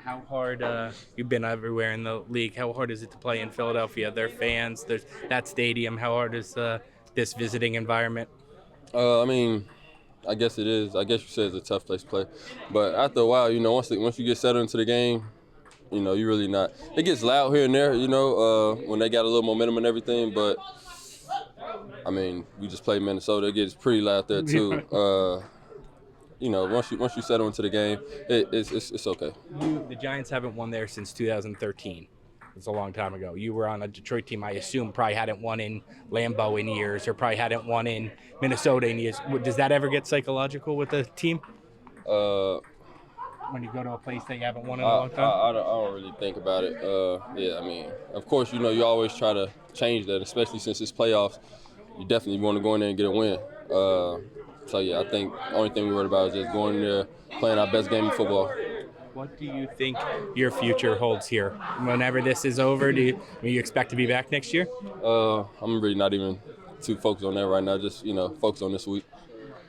How hard, you've been everywhere in the league, how hard is it to play in Philadelphia? Their fans, there's that stadium. How hard is this visiting environment? I mean, I guess it is. I guess you said it's a tough place to play. But after a while, once you get settled into the game, you really not. It gets loud here and there, when they got a little momentum and everything. But, I mean, we just played Minnesota. It gets pretty loud there, too. Once you settle into the game, it's okay. The Giants haven't won there since 2013. It's a long time ago. You were on a Detroit team, I assume, probably hadn't won in Lambeau in years, or probably hadn't won in Minnesota in years. Does that ever get psychological with the team? When you go to a place that you haven't won in a long time? I don't really think about it. I mean, of course, you always try to change that, especially since it's playoffs. You definitely want to go in there and get a win. I think the only thing we worried about is just going in there, playing our best game of football. What do you think your future holds here? Whenever this is over, do you expect to be back next year? I'm really not even too focused on that right now. Just focus on this week.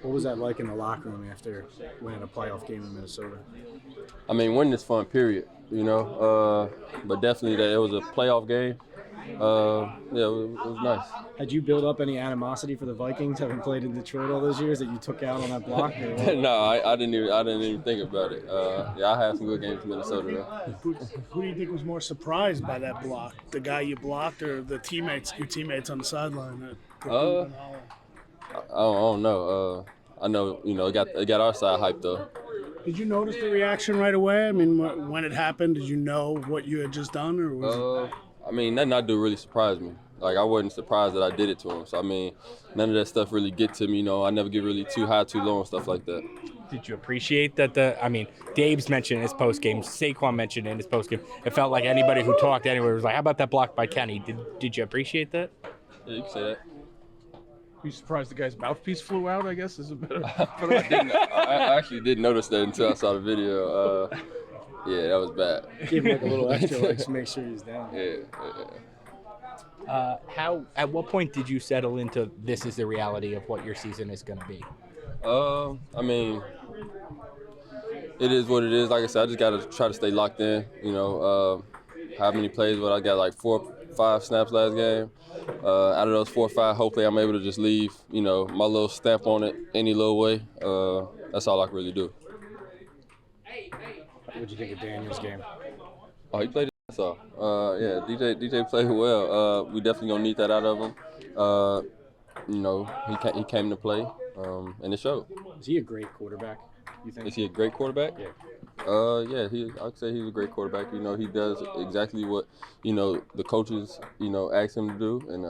What was that like in the locker room after winning a playoff game in Minnesota? I mean, winning is fun, period. But definitely that it was a playoff game. It was nice. Had you built up any animosity for the Vikings, having played in Detroit all those years, that you took out on that block? No, I didn't even think about it. I had some good games in Minnesota though. Who do you think was more surprised by that block? The guy you blocked, or your teammates on the sideline? I don't know. I know it got our side hyped though. Did you notice the reaction right away? I mean, when it happened, did you know what you had just done, or was I mean, nothing I do really surprised me. Like, I wasn't surprised that I did it to him. So, I mean, none of that stuff really get to me. I never get really too high, too low and stuff like that. Did you appreciate that? Dave's mentioned in his postgame, Saquon mentioned in his postgame. It felt like anybody who talked anywhere was like, how about that block by Kenny? Did you appreciate that? Yeah, you can say that. You surprised the guy's mouthpiece flew out, I guess, is a better. I actually didn't notice that until I saw the video. Yeah, that was bad. Give him a little extra, to make sure he's down. Yeah. At what point did you settle into this is the reality of what your season is going to be? I mean, it is what it is. Like I said, I just got to try to stay locked in. How many plays? But I got like 4 or 5 snaps last game. Out of those 4 or 5, hopefully I'm able to just leave, my little stamp on it any little way. That's all I can really do. What did you think of Daniel's game? Oh, he played his ass off. DJ played well. We definitely gonna need that out of him. He came to play, and it showed. Is he a great quarterback, you think? Is he a great quarterback? Yeah. I'd say he's a great quarterback. He does exactly what, the coaches, ask him to do, and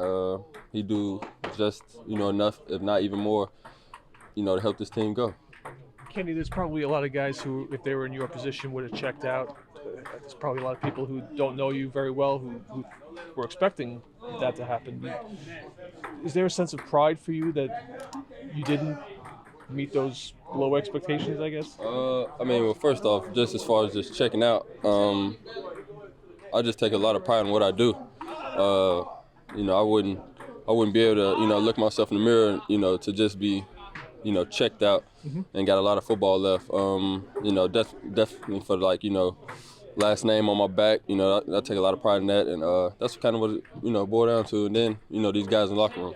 he do just, enough, if not even more, to help this team go. Kenny, there's probably a lot of guys who, if they were in your position, would have checked out. There's probably a lot of people who don't know you very well who were expecting that to happen. Is there a sense of pride for you that you didn't meet those low expectations, I guess? Well, first off, just as far as just checking out, I just take a lot of pride in what I do. I wouldn't be able to, look myself in the mirror, to just be, checked out and got a lot of football left. Definitely for last name on my back, I take a lot of pride in that, and that's kind of what it, boiled down to. And then, these guys in the locker room.